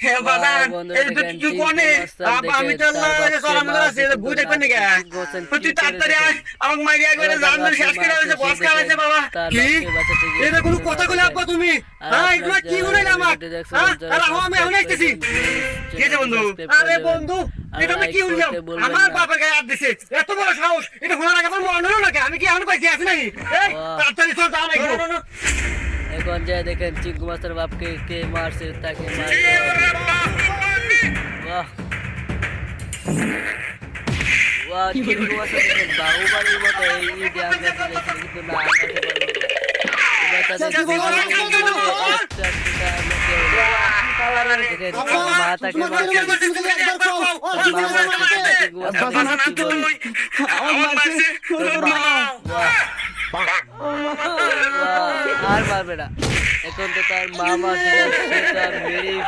হে বাবা এই তো তুই কোনে আমি তো লাগে সর আমাদের আছে বুঝ দেখবেন না তুই তাড়াতাড়ি আমাকে মারিয়া করে জান ধরে শেষ করে দিয়েছে বস খাওয়াইছে বাবা কি এটা কোনো কথা কইলে আব্বা তুমি হ্যাঁ এগুলা কি হইলো আমার হ্যাঁ আরে আমি আইতেছি কি যে বন্ধু আরে বন্ধু এটা আমি কি হইলাম আমার বাবার গায়ে হাত দিছে এত বড় সাহস এটা ঘোড়ার আগে আমার মনে হলো না আমি কি এখন পাইছি আছি নাকি এই তাড়াতাড়ি চল দাও নাকি এখন যায় দেখেন চিঙ্কু মাস্টার বাপকে কে মারছে তাকে বাহ বাহ চিঙ্কু মাস্টার দেখেন বাহুবালির মতো এই ঈদে আমরা চলেছি কিন্তু না মাতাকে আর পারবে না এখন তো তার মামা সে তার মেরেই